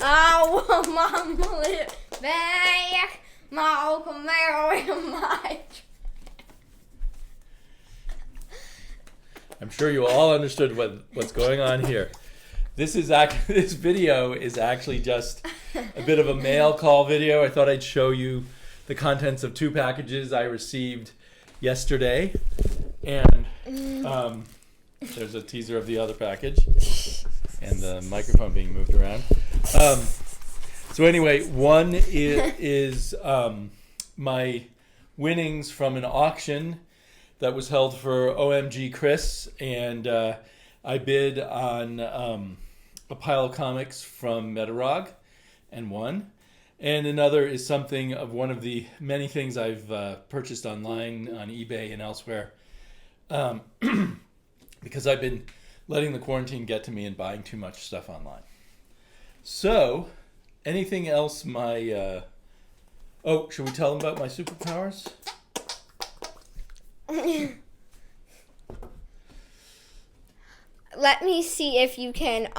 Oh, Mama, back. Malcolm, Mary, my. I'm sure you all understood what's going on here. This video is actually just a bit of a mail call video. I thought I'd show you the contents of 2 packages I received yesterday, and there's a teaser of the other package, and the microphone being moved around. So anyway, one is my winnings from an auction that was held for OMG Chris, and I bid on a pile of comics from Metarog and won. And another is something of one of the many things I've purchased online on eBay and elsewhere, because I've been letting the quarantine get to me and buying too much stuff online. So, anything else should we tell them about my superpowers? Let me see if you can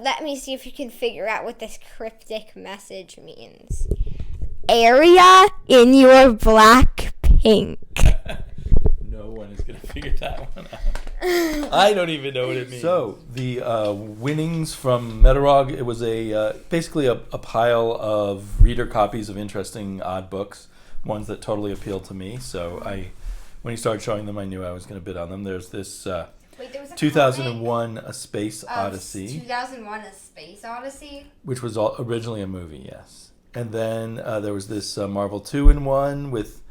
let me see if you can figure out what this cryptic message means. Area in your black pink. No one is going to figure that one out. I don't even know what it means. So, the winnings from Metarog, it was basically a pile of reader copies of interesting odd books, ones that totally appealed to me. So, when he started showing them, I knew I was going to bid on them. There's this 2001 A Space Odyssey. 2001 A Space Odyssey? Which was originally a movie, yes. And then there was this Marvel 2-in-1 with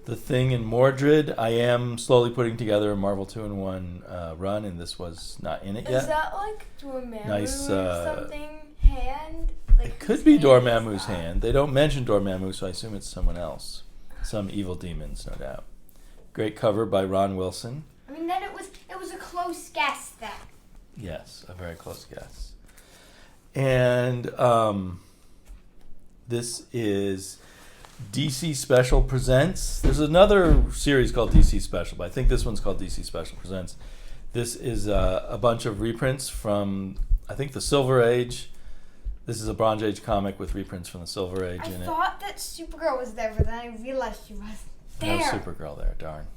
The Thing and Mordred. I am slowly putting together a Marvel 2-in-1 run, and this was not in it yet. Is that like Dormammu nice, or something? Hand? Like it could be Dormammu's hand. They don't mention Dormammu, so I assume it's someone else. Some evil demons, no doubt. Great cover by Ron Wilson. I mean, then it was a close guess then. Yes, a very close guess. And this is DC Special Presents. There's another series called DC Special, but I think this one's called DC Special Presents. This is a bunch of reprints from, I think, the Silver Age. This is a Bronze Age comic with reprints from the Silver Age in it. I thought that Supergirl was there, but then I realized she wasn't there. No Supergirl there, darn.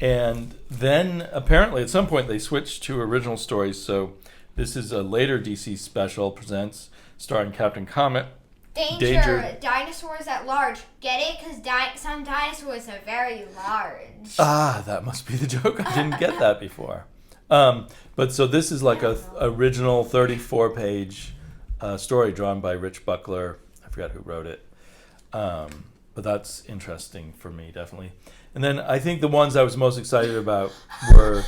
And then, apparently, at some point, they switched to original stories, so this is a later DC Special Presents starring Captain Comet. Danger. Dinosaurs at large. Get it? Because some dinosaurs are very large. Ah, that must be the joke. I didn't get that before. But so this is like a original 34-page story drawn by Rich Buckler. I forgot who wrote it. But that's interesting for me, definitely. And then I think the ones I was most excited about were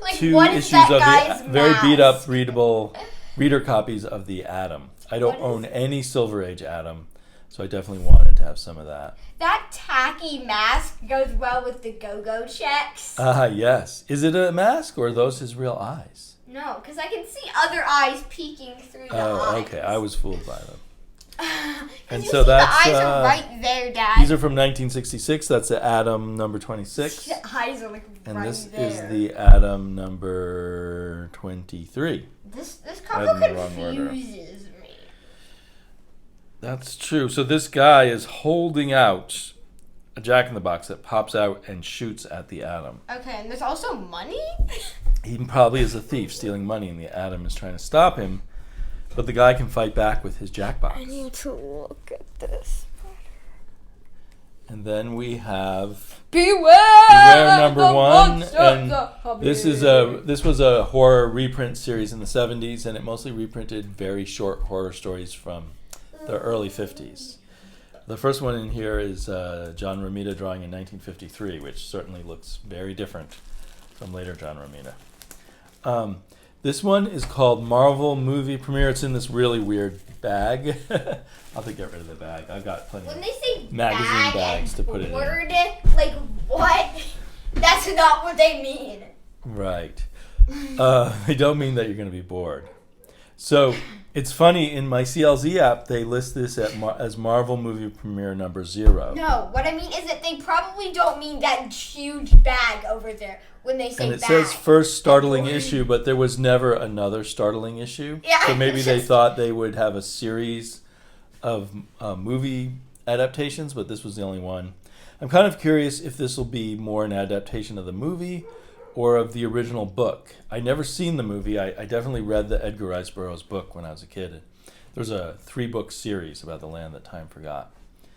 like, 2 issues of the very beat-up, readable reader copies of The Atom. I don't own any Silver Age Atom, so I definitely wanted to have some of that. That tacky mask goes well with the go-go checks. Yes. Is it a mask, or are those his real eyes? No, because I can see other eyes peeking through the eyes. Oh, okay. I was fooled by them. And so that's the eyes are right there, Dad. These are from 1966. That's the Atom number 26. The eyes are like and right this there. is the Atom number 23. This cover confuses me. That's true. So this guy is holding out a Jack-in-the-Box that pops out and shoots at the Atom. Okay, and there's also money? He probably is a thief stealing money, and the Atom is trying to stop him. But the guy can fight back with his Jackbox. I need to look at this. And then we have Beware number 1. And this was a horror reprint series in the 70s, and it mostly reprinted very short horror stories from the early 50s. The first one in here is John Romita drawing in 1953, which certainly looks very different from later John Romita. This one is called Marvel Movie Premiere. It's in this really weird bag. I'll have to get rid of the bag. I've got plenty When of they say magazine bags to put it bored, in. like what? That's not what they mean. Right. They don't mean that you're going to be bored. So it's funny, in my CLZ app, they list this as Marvel movie premiere number 0. No, what I mean is that they probably don't mean that huge bag over there when they say And it bag. says first startling issue, but there was never another startling issue. Yeah, So maybe it's they just- thought they would have a series of movie adaptations, but this was the only one. I'm kind of curious if this will be more an adaptation of the movie or of the original book. I never seen the movie. I definitely read the Edgar Rice Burroughs book when I was a kid. There's a 3-book series about the land that time forgot.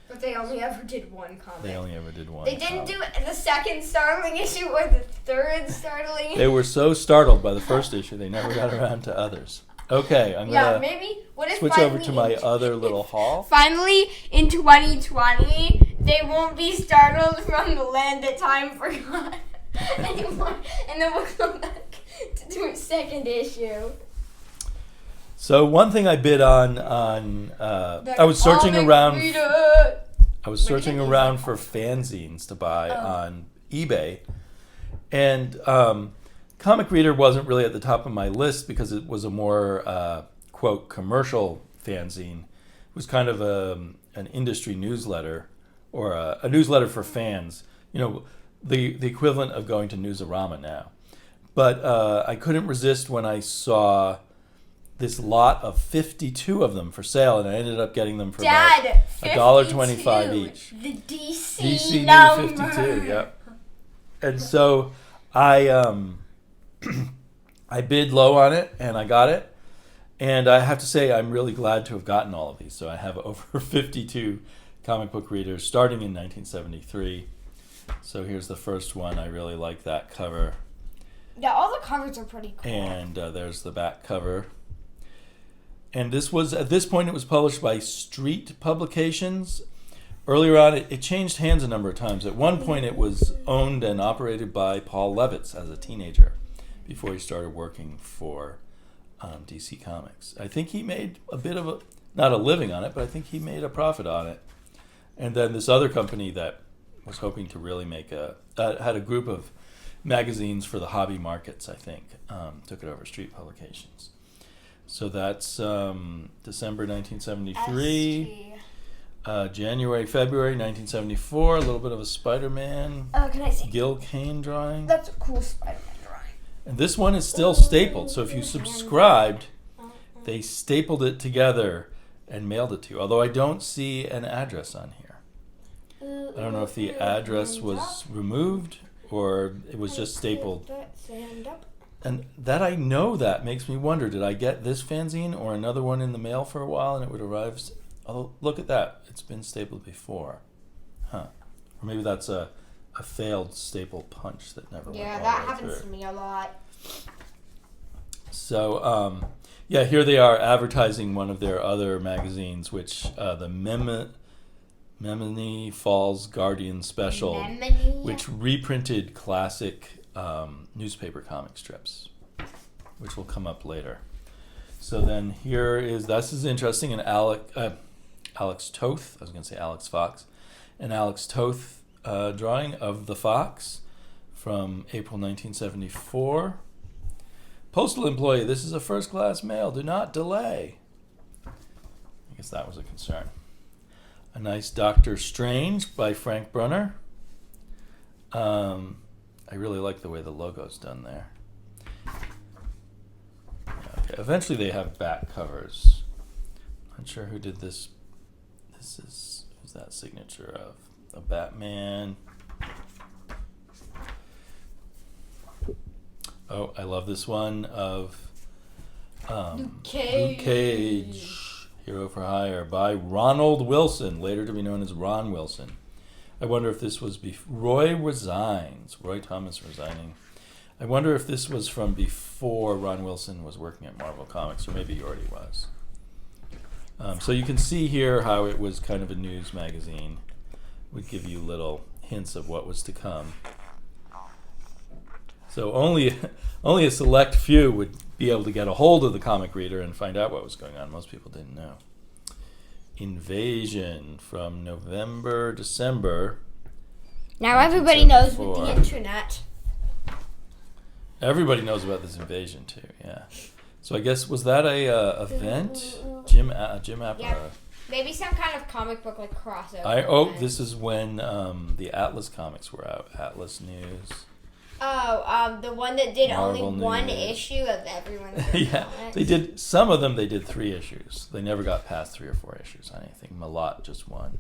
But they only ever did one comic. They only ever did one. They didn't comic. do the second startling issue or the third startling. They were so startled by the first issue, they never got around to others. Okay, I'm Yeah, gonna maybe. What if switch over finally to my in- other little haul. Finally, in 2020, they won't be startled from the land that time forgot anymore, and then we'll come back to do a second issue. So one thing I bid on I was searching Comic around. reader. I was searching around for fanzines to buy on eBay, and Comic Reader wasn't really at the top of my list because it was a more quote commercial fanzine. It was kind of an industry newsletter or a newsletter for fans. You know, the equivalent of going to Newsarama now. But I couldn't resist when I saw this lot of 52 of them for sale, and I ended up getting them for Dad, about $52. $1.25 each. The DC, DC number. New 52, yep. And so I I bid low on it, and I got it. And I have to say, I'm really glad to have gotten all of these. So I have over 52 comic book readers starting in 1973. So here's the first one. I really like that cover. Yeah, all the covers are pretty cool. And there's the back cover. And this was, at this point, it was published by Street Publications. Earlier on, it changed hands a number of times. At one point, it was owned and operated by Paul Levitz as a teenager before he started working for DC Comics. I think he made a bit of a, not a living on it, but I think he made a profit on it. And then this other company that was hoping to really make had a group of magazines for the hobby markets, I think, took it over, Street Publications. So that's December 1973, January, February 1974, a little bit of a Spider-Man, Can I see? Gil Kane drawing. That's a cool Spider-Man drawing. And this one is still stapled, so if you subscribed, they stapled it together and mailed it to you, although I don't see an address on here. I don't know if the address was removed or it was just stapled. And that I know that makes me wonder, did I get this fanzine or another one in the mail for a while and it would arrive? Oh, look at that. It's been stapled before. Huh. Or maybe that's a failed staple punch that never went all Yeah, the that way happens through. to me a lot. So, yeah, here they are advertising one of their other magazines, which the Menominee Falls Guardian Special, Menominee. which reprinted classic newspaper comic strips, which will come up later. So then here is, this is interesting, an Alex Toth, I was going to say Alex Fox, an Alex Toth drawing of the Fox from April 1974. Postal employee, this is a first-class mail, do not delay. I guess that was a concern. A nice Doctor Strange by Frank Brunner. I really like the way the logo's done there. Okay, eventually they have back covers. Not sure who did this. Who's that signature of? A Batman. Oh, I love this one of Luke Cage. Luke Cage, Hero for Hire, by Ronald Wilson, later to be known as Ron Wilson. I wonder if this was Roy Thomas resigning. I wonder if this was from before Ron Wilson was working at Marvel Comics, or maybe he already was. So you can see here how it was kind of a news magazine. Would give you little hints of what was to come. So only a select few would be able to get a hold of the Comic Reader and find out what was going on. Most people didn't know. Invasion from November, December. Now everybody knows with the 1974. internet. Everybody knows about this invasion too, yeah. So I guess, was that a event? Jim Aparo. Yeah. Maybe some kind of comic book like crossover. event. This is when the Atlas comics were out. Atlas News. The one that did Marvel only one News. issue of everyone's Yeah, they did. Some of them they did 3 issues. They never got past 3 or 4 issues on anything. Malott just one.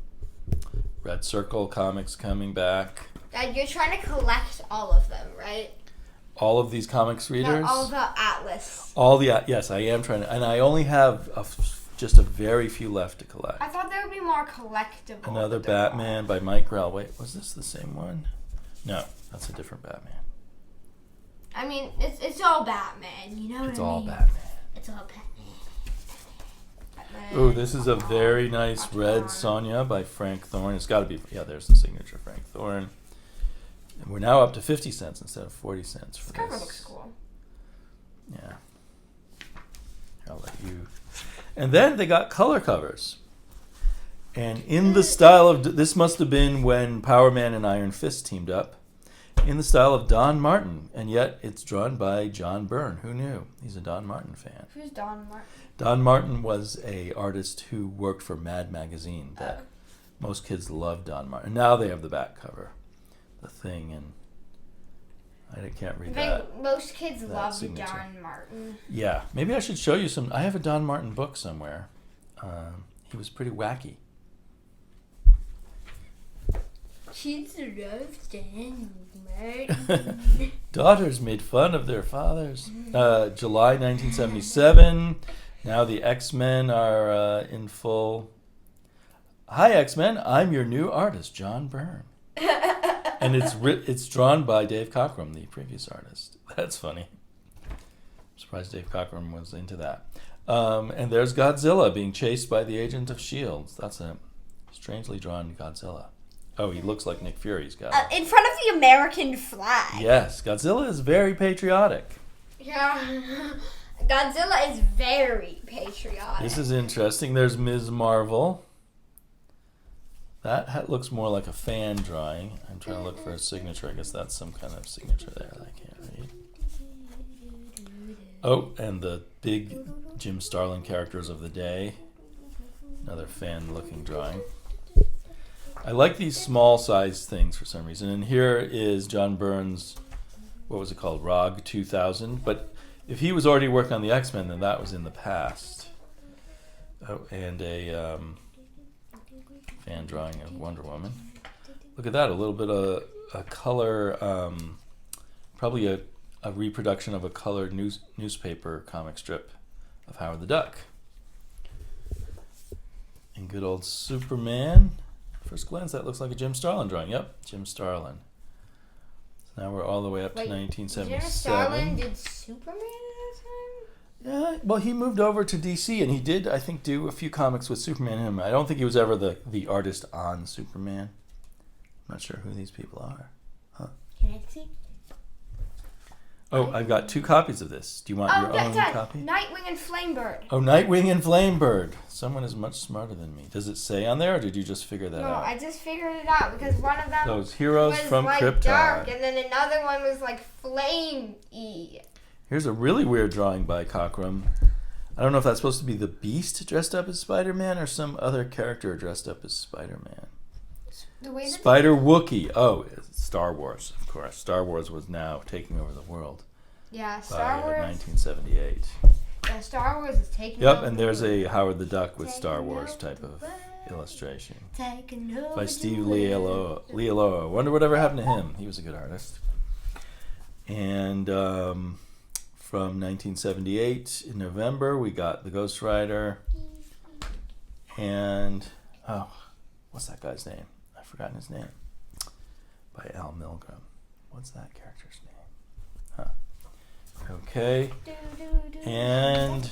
Red Circle comics coming back. You're trying to collect all of them, right? All of these comics readers. No, all the Atlas. All the yes, I am trying to, and I only have just a very few left to collect. I thought there would be more collectible. Another Batman by Mike Grell. Wait, was this the same one? No, that's a different Batman. I mean, it's all Batman, you know It's what I all mean? Batman. It's all Batman. Ooh, this is a very nice red Sonya by Frank Thorne. It's got to be, yeah, there's the signature Frank Thorne. And we're now up to 50 cents instead of 40 cents for This cover this. looks cool. Yeah. I'll let you. And then they got color covers. And in the style of, this must have been when Power Man and Iron Fist teamed up, in the style of Don Martin. And yet it's drawn by John Byrne. Who knew? He's a Don Martin fan. Who's Don Martin? Don Martin was a artist who worked for Mad Magazine. That most kids love Don Martin. Now they have the back cover, the Thing, and I can't read I that. think most kids that love signature. Don Martin. Yeah, maybe I should show you some. I have a Don Martin book somewhere. He was pretty wacky. Kids love Don Martin. Daughters made fun of their fathers. July 1977. Now the X-Men are in full. Hi X-Men, I'm your new artist, John Byrne. And it's drawn by Dave Cockrum, the previous artist. That's funny. I'm surprised Dave Cockrum was into that. And there's Godzilla being chased by the Agent of S.H.I.E.L.D. That's a strangely drawn Godzilla. Oh, he looks like Nick Fury's guy. In front of the American flag. Yes, Godzilla is very patriotic. Yeah. Godzilla is very patriotic. This is interesting. There's Ms. Marvel. That looks more like a fan drawing. I'm trying to look for a signature. I guess that's some kind of signature there that I can't read. Oh, and the big Jim Starlin characters of the day. Another fan-looking drawing. I like these small-sized things for some reason. And here is John Byrne's, what was it called, ROG 2000. But if he was already working on the X-Men, then that was in the past. Oh, and a fan drawing of Wonder Woman. Look at that, a little bit of a color, probably a reproduction of a colored newspaper comic strip of Howard the Duck. And good old Superman. First glance, that looks like a Jim Starlin drawing. Yep, Jim Starlin. So now we're all the way up to 1977. Jim Starlin did Superman at that time? Yeah, well, he moved over to DC, and he did, I think, do a few comics with Superman in him. I don't think he was ever the artist on Superman. I'm not sure who these people are. Can I see? Oh, I've got 2 copies of this. Do you want your own Dad, copy? Nightwing and Flamebird. Oh, Nightwing and Flamebird. Someone is much smarter than me. Does it say on there, or did you just figure that No, out? I just figured it out because one of them Those heroes was from like Krypton. dark, and then another one was like flame-y. Here's a really weird drawing by Cockrum. I don't know if that's supposed to be the Beast dressed up as Spider-Man or some other character dressed up as Spider-Man. The way that Spider Wookiee. Oh, it's Star Wars, of course. Star Wars was now taking over the world yeah, by Star Wars. 1978. Yeah, Star Wars is taking. Yep, over and the there's world. a Howard the Duck with Star Taking Wars over type the of world. illustration Taking over by the Steve world. Lealoa. Wonder whatever happened to him. He was a good artist. And from 1978 in November, we got the Ghost Rider. And what's that guy's name? I've forgotten his name. By Al Milgrom. What's that character's name? Huh. Okay. Do, do, do. And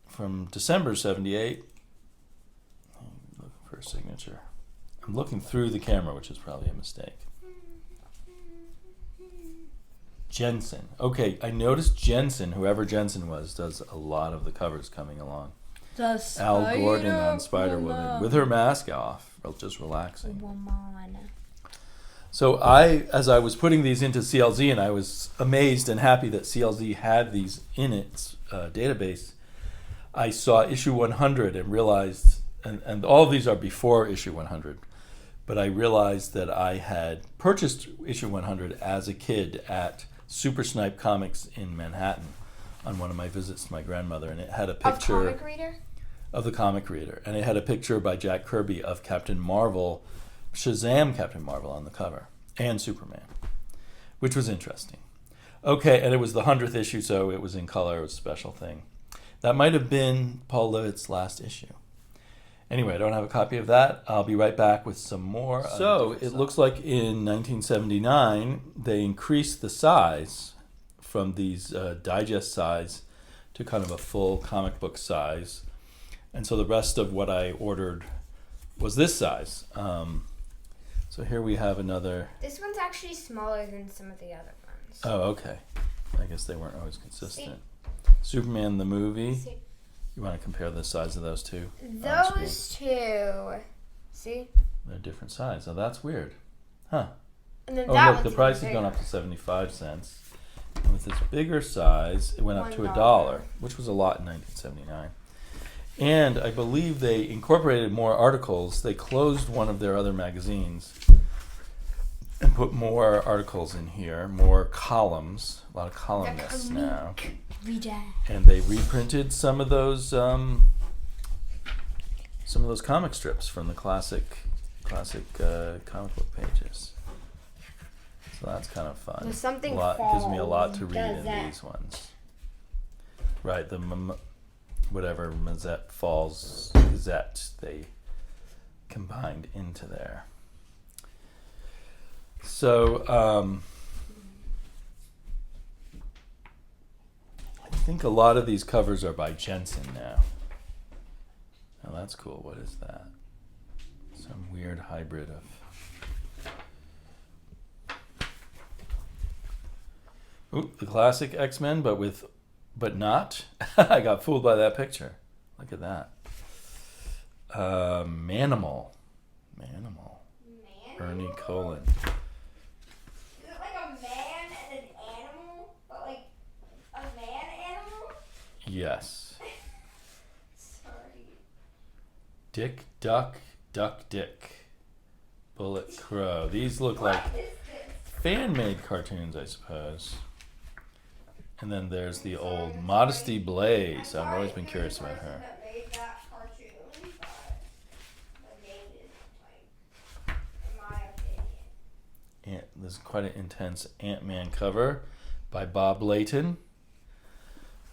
from December 78, I'm looking for a signature. I'm looking through the camera, which is probably a mistake. Jensen. Okay, I noticed Jensen, whoever Jensen was, does a lot of the covers coming along. Al Gordon on Spider-Woman with her mask off, just relaxing. So as I was putting these into CLZ, and I was amazed and happy that CLZ had these in its database, I saw issue 100 and realized, and all of these are before issue 100, but I realized that I had purchased issue 100 as a kid at Super Snipe Comics in Manhattan on one of my visits to my grandmother, and it had a picture Of Comic Reader? of the comic reader, and it had a picture by Jack Kirby of Captain Marvel, Shazam Captain Marvel on the cover, and Superman, which was interesting. Okay, and it was the 100th issue, so it was in color. It was a special thing. That might have been Paul Levitt's last issue. Anyway, I don't have a copy of that. I'll be right back with some more. So it looks like in 1979, they increased the size from these digest size to kind of a full comic book size. And so the rest of what I ordered was this size. So here we have another. This one's actually smaller than some of the other ones. Oh, okay. I guess they weren't always consistent. Superman the movie. See. You want to compare the size of those two? Those two. See? They're different size. Oh, that's weird. Huh. And then Oh, that look, one's the price even has gone bigger. up to 75 cents. And with this bigger size, it went up to $1, $1, which was a lot in 1979. And I believe they incorporated more articles. They closed one of their other magazines and put more articles in here, more columns, a lot of columnists now. Reader. And they reprinted some of those comic strips from the classic comic book pages. So that's kind of fun. There's something gives me a lot to Falls read in Gazette. these ones. Right, the whatever Mazette Falls Gazette they combined into there. So I think a lot of these covers are by Jensen now. Oh, that's cool. What is that? Some weird hybrid of. Ooh, the classic X-Men, but not. I got fooled by that picture. Look at that. Manimal. Ernie Colin. Is it like a man and an animal? But like a man animal? Yes. Sorry. Dick Duck, Duck Dick. Bullet Crow. These look like What is this? fan-made cartoons, I suppose. And then there's the old Modesty Blaze. I've always been curious about her. That made that cartoon, but the name is like, in my opinion. This is quite an intense Ant-Man cover by Bob Layton.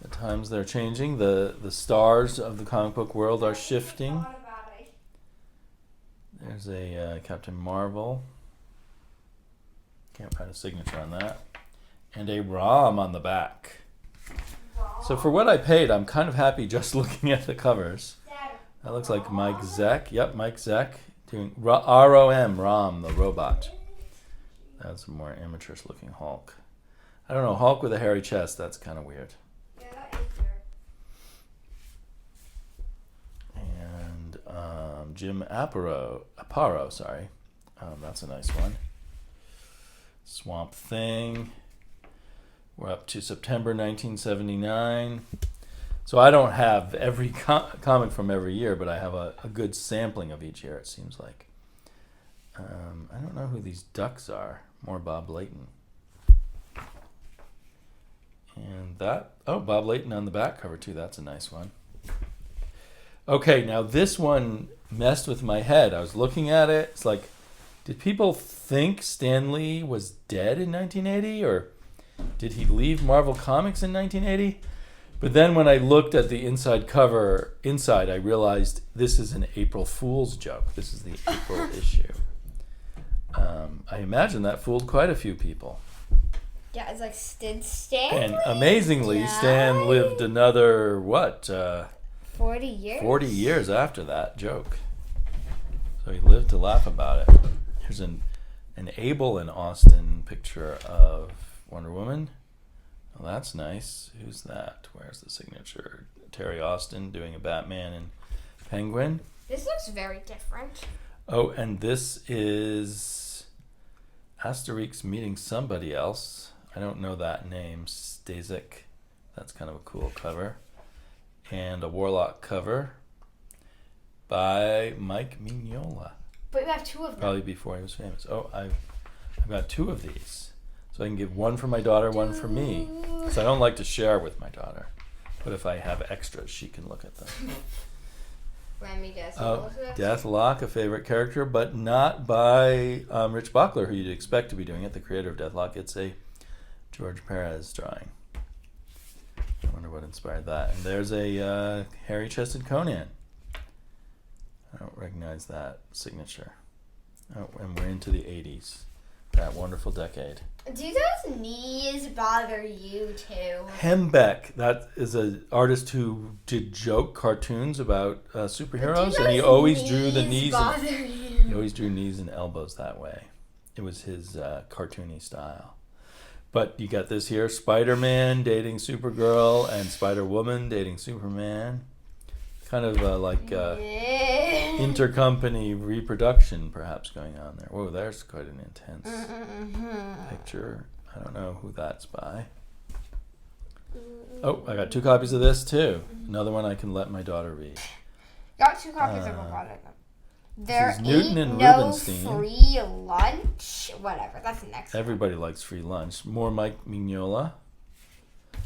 The times they're changing. The stars of the comic book world are shifting. There's a Captain Marvel. Can't find a signature on that. And a ROM on the back. So for what I paid, I'm kind of happy just looking at the covers. That looks like Mike Zeck. Yep, Mike Zeck doing ROM, the robot. That's a more amateurish looking Hulk. I don't know, Hulk with a hairy chest, that's kind of weird. Yeah, that is weird. And Jim Aparo, sorry. That's a nice one. Swamp Thing. We're up to September 1979. So I don't have every comic from every year, but I have a good sampling of each year, it seems like. I don't know who these ducks are. More Bob Layton. And Bob Layton on the back cover too. That's a nice one. Okay, now this one messed with my head. I was looking at it. It's like, did people think Stan Lee was dead in 1980, or did he leave Marvel Comics in 1980? But then when I looked at the inside cover, I realized this is an April Fool's joke. This is the April issue. I imagine that fooled quite a few people. Yeah, it's like, did Stan? And amazingly, Stan lived another, 40 years? 40 years after that joke. So he lived to laugh about it. Here's an Abel and Austin picture of Wonder Woman. Well, that's nice. Who's that? Where's the signature? Terry Austin doing a Batman and Penguin. This looks very different. Oh, and this is Asterix meeting somebody else. I don't know that name. Stasek. That's kind of a cool cover. And a Warlock cover by Mike Mignola. But you have two of them. Probably before he was famous. Oh, I've got two of these. So I can give one for my daughter, one for me. Because I don't like to share with my daughter. But if I have extras, she can look at them. Let me guess. Oh, Deathlock, a favorite character, but not by Rich Buckler, who you'd expect to be doing it, the creator of Deathlock. It's a George Perez drawing. I wonder what inspired that. And there's a hairy-chested Conan. I don't recognize that signature. Oh, and we're into the 80s. That wonderful decade. Do those knees bother you too? Hembeck, that is an artist who did joke cartoons about superheroes, Do and he those always drew the knees. bother He you? always drew knees and elbows that way. It was his cartoony style. But you got this here: Spider-Man dating Supergirl and Spider-Woman dating Superman. Kind of like intercompany reproduction, perhaps, going on there. Whoa, there's quite an intense picture. I don't know who that's by. Oh, I got two copies of this too. Another one I can let my daughter read. Got two copies of a product. There is Newton ain't and no Rubenstein. free lunch. Whatever. That's the next one. Everybody likes free lunch. More Mike Mignola.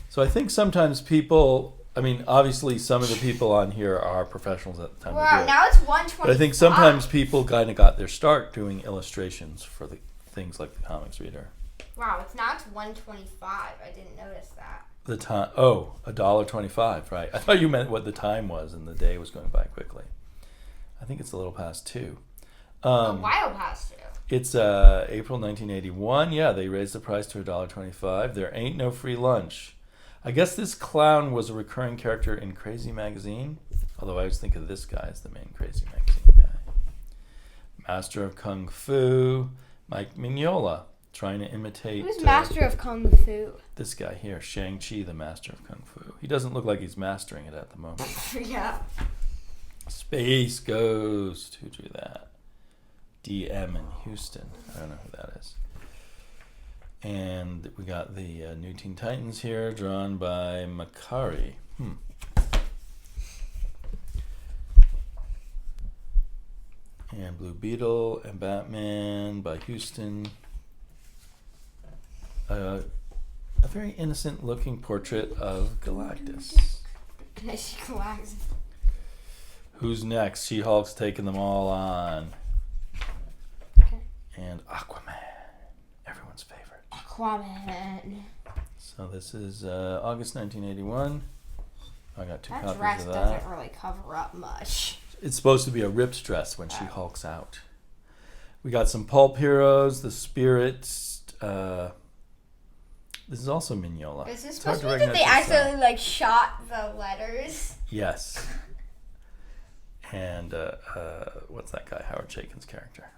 So I think sometimes people. I mean, obviously, some of the people on here are professionals at the time. Wow, they do it. now it's 125. But I think sometimes people kind of got their start doing illustrations for the things like the Comics Reader. Wow, now it's 125. I didn't notice that. The time, $1.25, right? I thought you meant what the time was, and the day was going by quickly. I think it's a little past 2. A while past 2. It's April 1981. Yeah, they raised the price to $1.25. There ain't no free lunch. I guess this clown was a recurring character in Crazy Magazine, although I always think of this guy as the main Crazy Magazine guy. Master of Kung Fu, Mike Mignola, trying to imitate... Who's Master of Kung Fu? This guy here, Shang-Chi, the Master of Kung Fu. He doesn't look like he's mastering it at the moment. Yeah. Space Ghost, who drew that? DM in Houston. I don't know who that is. And we got the New Teen Titans here, drawn by Makari. And Blue Beetle and Batman by Houston. A very innocent-looking portrait of Galactus. Nice Galactus. Who's next? She-Hulk's taking them all on. Okay. And Aquaman, everyone's favorite. Aquaman. So this is August 1981. I got two That copies dress of that. doesn't really cover up much. It's supposed to be a ripped dress when she hulks out. We got some pulp heroes, the Spirits. This is also Mignola. Is this It's hard supposed to be that they recognize the accidentally shot the letters? Yes. And what's that guy? Howard Chaykin's character.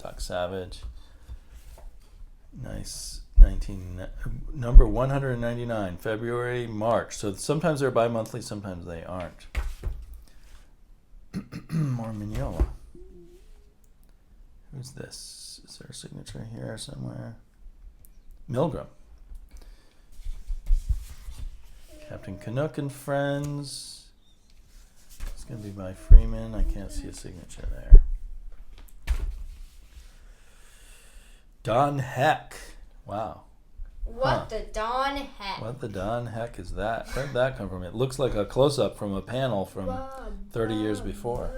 Doc Savage. Nice. Number 199, February, March. So sometimes they're bi-monthly, sometimes they aren't. More Mignola. Who's this? Is there a signature here somewhere? Milgram. Captain Canuck and Friends. It's going to be by Freeman. I can't see a signature there. Don Heck. Wow. What the Don Heck? What the Don Heck is that? Where'd that come from? It looks like a close-up from a panel from 30 years before.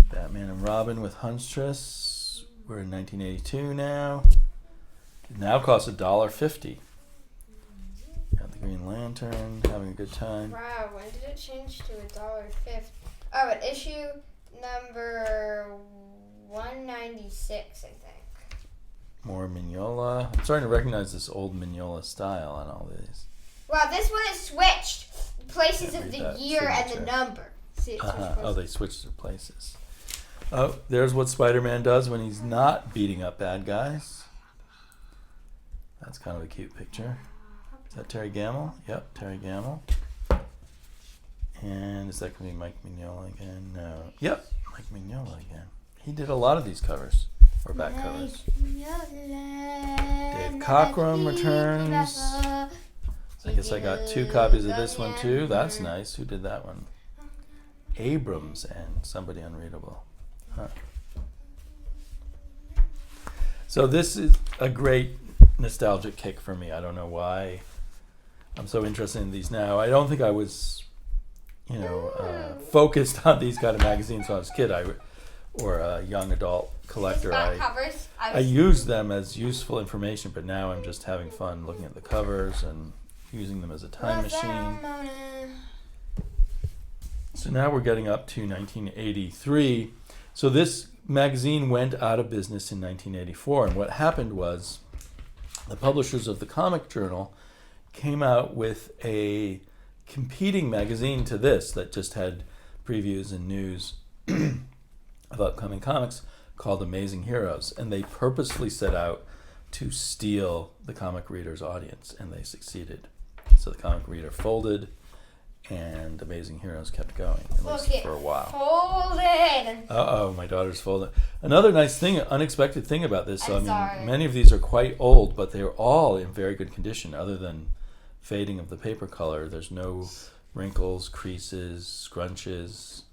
Batman and Robin with Huntress. We're in 1982 now. It now costs $1.50. Got the Green Lantern, having a good time. Wow, when did it change to $1.50? Oh, at issue number 196, I think. More Mignola. I'm starting to recognize this old Mignola style on all these. Wow, this one is switched. Places Can't of read the that year and the signature. number. See, it's switched Oh, they switched their places. Oh, there's what Spider-Man does when he's not beating up bad guys. That's kind of a cute picture. Is that Terry Gamble? Yep, Terry Gamble. And is that going to be Mike Mignola again? No. Yep, Mike Mignola again. He did a lot of these covers. or back covers. Dave Cockrum returns. I guess I got 2 copies of this one too. That's nice. Who did that one? Abrams and somebody unreadable. Huh. So this is a great nostalgic kick for me. I don't know why I'm so interested in these now. I don't think I was, focused on these kind of magazines when I was a kid or a young adult collector. Covers. I used them as useful information, but now I'm just having fun looking at the covers and using them as a time machine. So now we're getting up to 1983. So this magazine went out of business in 1984, and what happened was the publishers of the Comic Journal came out with a competing magazine to this that just had previews and news of upcoming comics called Amazing Heroes, and they purposely set out to steal the comic reader's audience, and they succeeded. So the comic reader folded, and Amazing Heroes kept going, at least for a while. Folded. Uh-oh, my daughter's folded. Another nice thing, unexpected thing about this, Sorry. many of these are quite old, but they're all in very good condition, other than fading of the paper color. There's no wrinkles, creases, scrunches.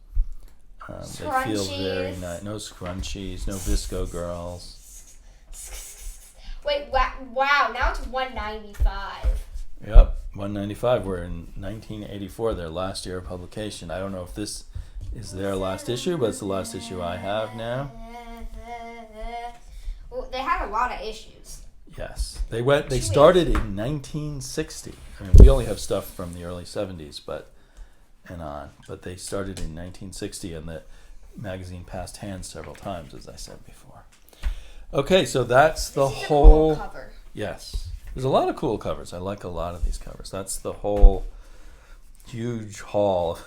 They feel very nice. No scrunchies, no Visco girls. Wait, wow, now it's $1.95. Yep, $1.95. We're in 1984, their last year of publication. I don't know if this is their last issue, but it's the last issue I have now. Well, they had a lot of issues. Yes, they started in 1960. I mean, we only have stuff from the early 70s, but they started in 1960, and the magazine passed hands several times, as I said before. Okay, so that's the This is a whole cool cover. Yes. There's a lot of cool covers. I like a lot of these covers. That's the whole huge haul.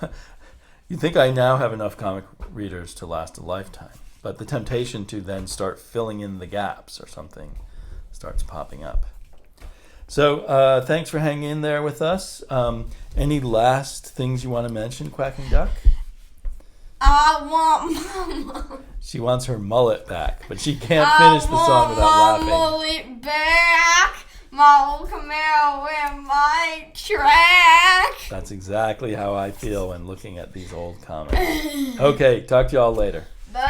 You'd think I now have enough comic readers to last a lifetime, but the temptation to then start filling in the gaps or something starts popping up. So thanks for hanging in there with us. Any last things you want to mention, Quacking Duck? I want Mama. She wants her mullet back, but she can't finish the song without laughing. I want my mullet back. Mom, come here with my track. That's exactly how I feel when looking at these old comics. Okay, talk to y'all later. Bye.